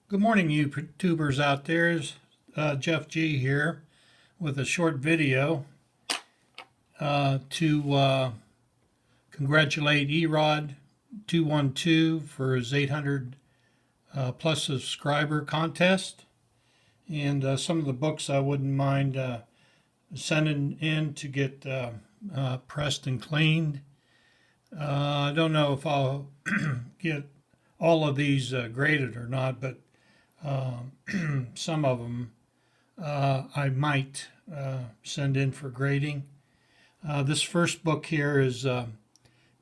Good morning, you tubers out there. Jeff G here with a short video to congratulate ERod212 for his 800 plus subscriber contest. And some of the books I wouldn't mind sending in to get pressed and cleaned. I don't know if I'll get all of these graded or not, but some of them I might send in for grading. This first book here is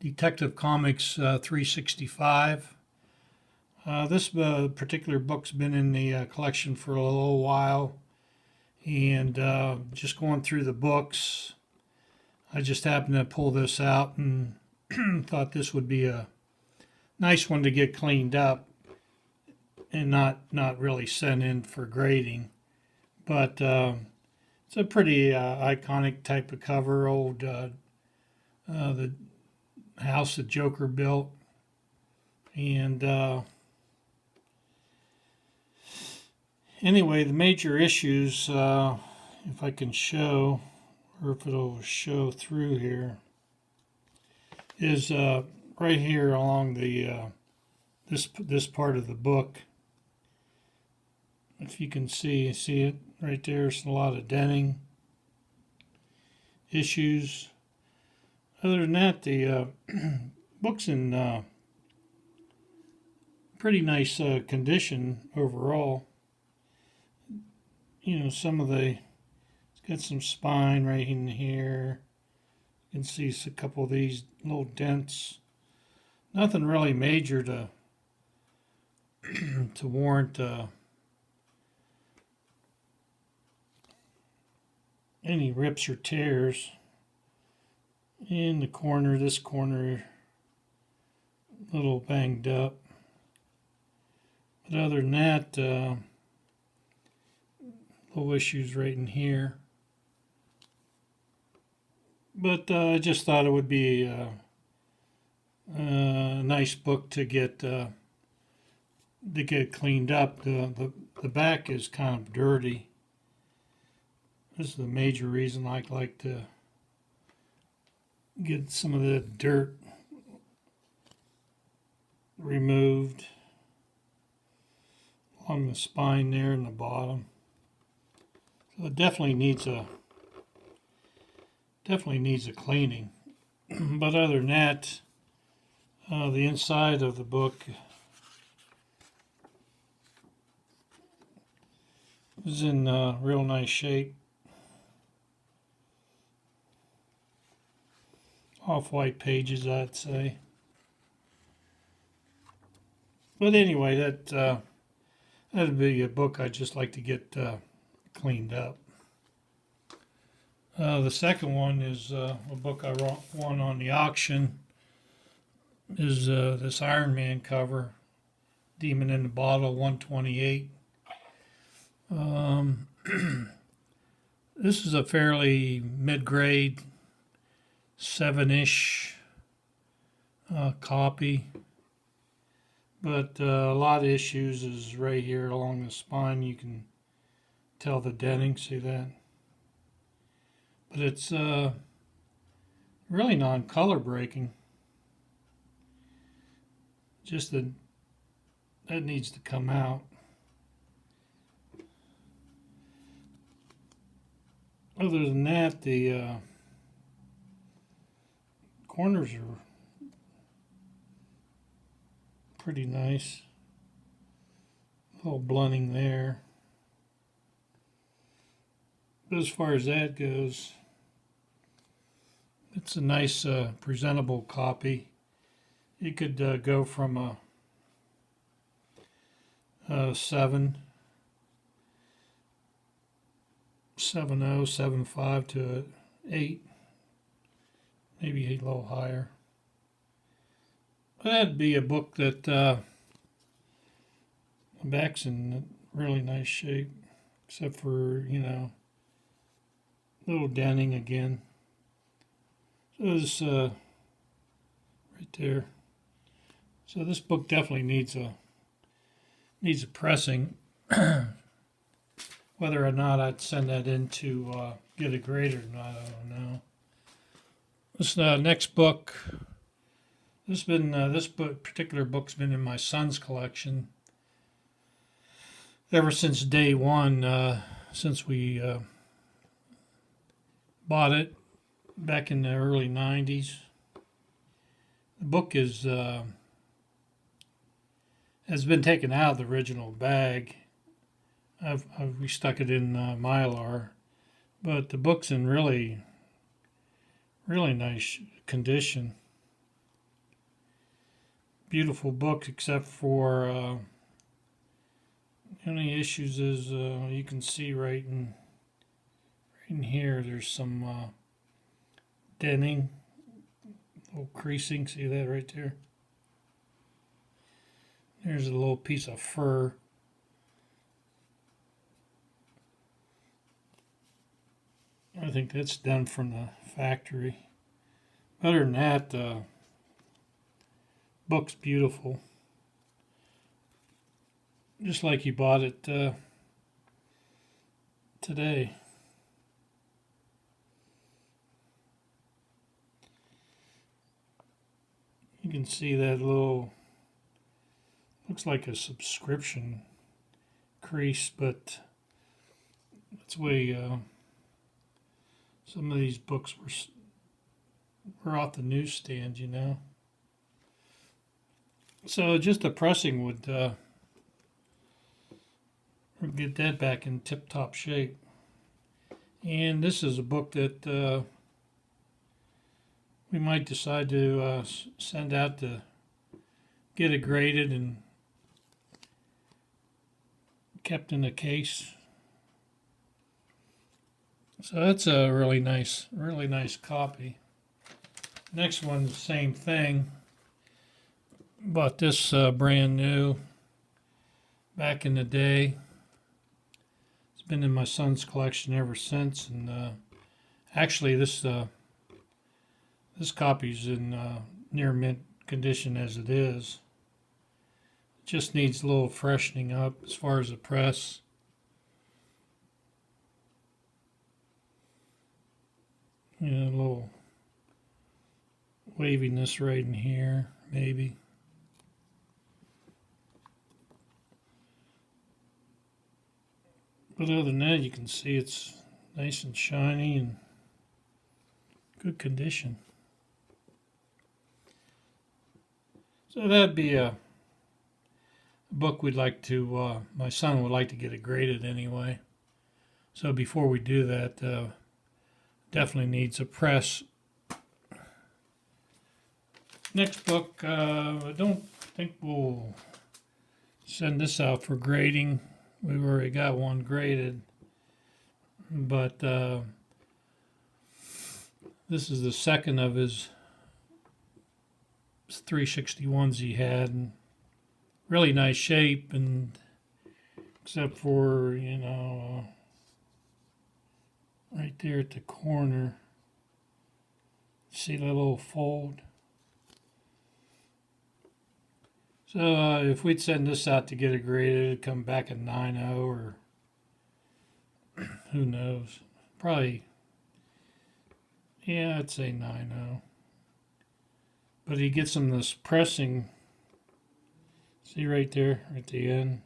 Detective Comics 365. This particular book's been in the collection for a little while, and just going through the books, I just happened to pull this out and thought this would be a nice one to get cleaned up and not really sent in for grading. But it's a pretty iconic type of cover, old the house that Joker built. And anyway, the major issues, if I can show, or if it'll show through here, is right here along the this part of the book. If you can see it right there. It's a lot of denting issues. Other than that, the book's in pretty nice condition overall. You know, it's got some spine right in here. You can see a couple of these little dents. Nothing really major to to warrant any rips or tears. In the corner, this corner, a little banged up. But other than that, little issues right in here. But I just thought it would be a nice book to get cleaned up. The back is kind of dirty. This is the major reason I like to get some of the dirt removed along the spine there and the bottom. So it definitely needs a cleaning. But other than that, the inside of the book is in real nice shape. Off-white pages, I'd say. But anyway, that'd be a book I'd just like to get cleaned up. The second one is a book I won on the auction. Is this Iron Man cover, Demon in the Bottle 128. This is a fairly mid-grade 7-ish copy, but a lot of issues is right here along the spine. You can tell the denting, see that? But it's really non-color breaking. Just that needs to come out. Other than that, the corners are pretty nice. A little blunting there. But as far as that goes, it's a nice presentable copy. It could go from a 7, 7.0, 7.5 to an 8. Maybe a little higher. But that'd be a book that the back's in really nice shape, except for, little denting again. So this right there. So this book definitely needs a needs a pressing. Whether or not I'd send that in to get it graded or not, I don't know. This next book, this particular book's been in my son's collection ever since day one, since we bought it back in the early 90s. The book has been taken out of the original bag. I've restuck it in Mylar, but the book's in really nice condition. Beautiful book, except for the only issues is you can see right in here. There's some denting, little creasing. See that right there? There's a little piece of fur. I think that's done from the factory. Other than that, the book's beautiful. Just like you bought it today. You can see that little, looks like a subscription crease, but that's the way some of these books were off the newsstand, you know. So just a pressing would get that back in tip-top shape. And this is a book that we might decide to send out to get it graded and kept in a case. So that's a really nice copy. Next one, the same thing. Bought this brand new back in the day. It's been in my son's collection ever since, and actually this copy's in near mint condition as it is. It just needs a little freshening up as far as the press. You know, a little waviness right in here, maybe. But other than that, you can see it's nice and shiny and good condition. So that'd be a book we'd like to, my son would like to get it graded anyway. So before we do that, definitely needs a press. Next book, I don't think we'll send this out for grading. We've already got one graded, but this is the second of his 361s he had, and really nice shape, and except for, you know, right there at the corner, see that little fold? So if we'd send this out to get it graded, it'd come back at 9.0, or who knows, probably, yeah, I'd say 9.0. But he gets them this pressing, see right there at the end,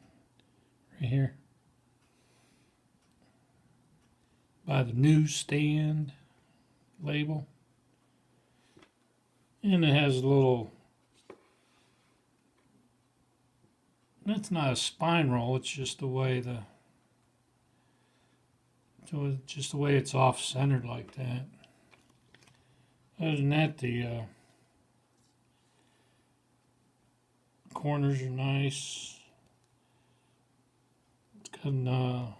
right here, by the newsstand label. And it has a little, that's not a spine roll, it's just the way it's off centered like that. Other than that, the corners are nice. It's got a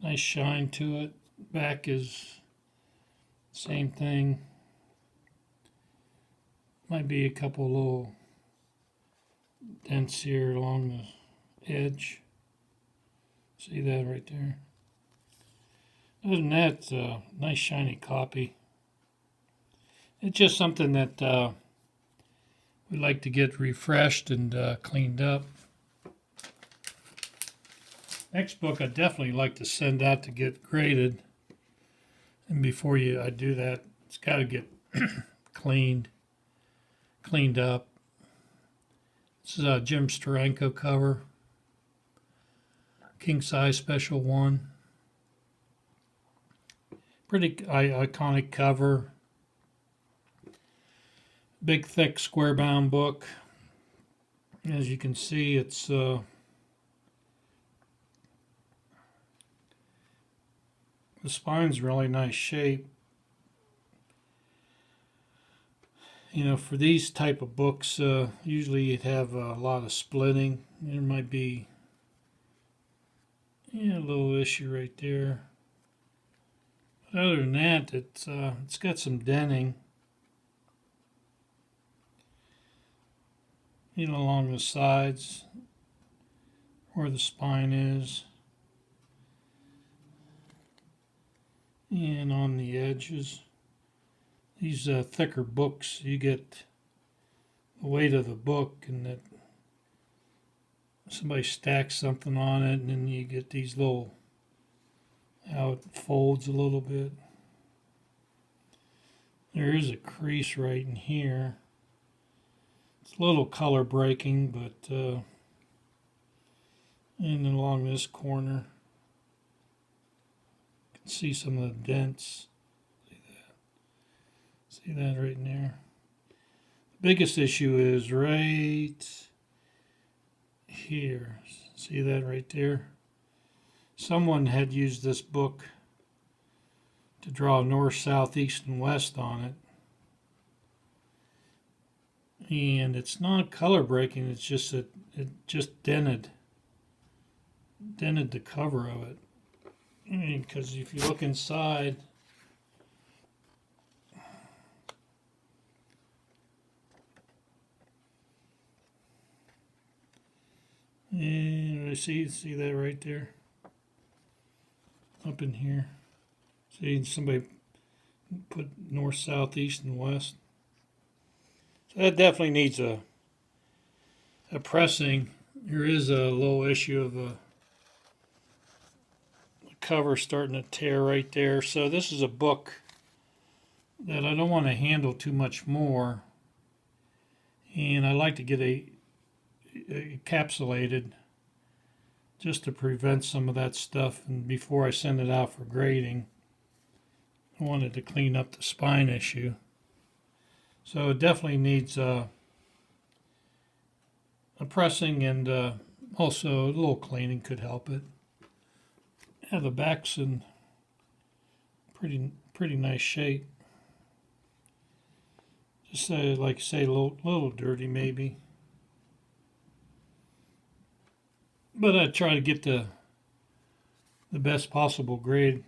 nice shine to it. Back is same thing. Might be a couple little dents here along the edge. See that right there? Other than that, it's a nice shiny copy. It's just something that we like to get refreshed and cleaned up. Next book I'd definitely like to send out to get graded. And before I do that, it's got to get cleaned up. This is a Jim Steranko cover, king size special one. Pretty iconic cover. Big, thick, square bound book. As you can see, it's the spine's really nice shape. You know, for these type of books, usually you'd have a lot of splitting. There might be a little issue right there. But other than that, it's got some denting, along the sides where the spine is, and on the edges. These thicker books, you get the weight of the book, and that somebody stacks something on it, and then you get these little, how it folds a little bit. There is a crease right in here. It's a little color breaking, but and along this corner, you can see some of the dents. See that right in there? The biggest issue is right here. See that right there? Someone had used this book to draw north, south, east, and west on it. And it's not color breaking, it's just that it just dented the cover of it. Because if you look inside, and I see that right there, up in here. See, somebody put north, south, east, and west. So that definitely needs a pressing. There is a little issue of a cover starting to tear right there. So this is a book that I don't want to handle too much more, and I like to get a encapsulated just to prevent some of that stuff. And before I send it out for grading, I wanted to clean up the spine issue. So it definitely needs a pressing, and also a little cleaning could help it. Yeah, the back's in pretty nice shape. Just a little dirty maybe. But I try to get the best possible grade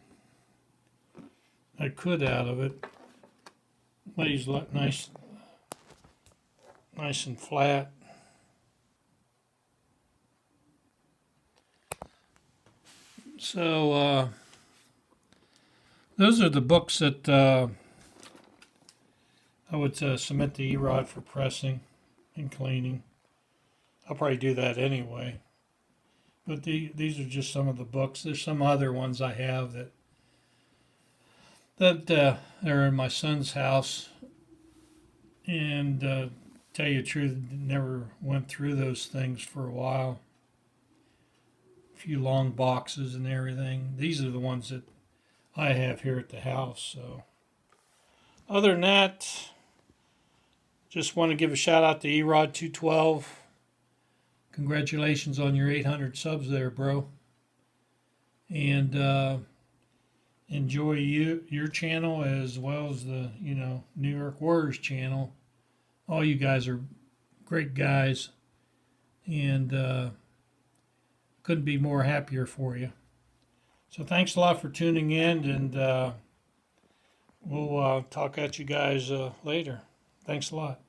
I could out of it. Lays nice and flat. So those are the books that I would submit to ERod for pressing and cleaning. I'll probably do that anyway. But these are just some of the books. There's some other ones I have that are in my son's house, and tell you the truth, never went through those things for a while. A few long boxes and everything. These are the ones that I have here at the house. So other than that, just want to give a shout out to ERod212. Congratulations on your 800 subs there, bro. And enjoy your channel as well as the New York Warriors channel. All you guys are great guys, and couldn't be more happier for you. So thanks a lot for tuning in, and we'll talk at you guys later. Thanks a lot.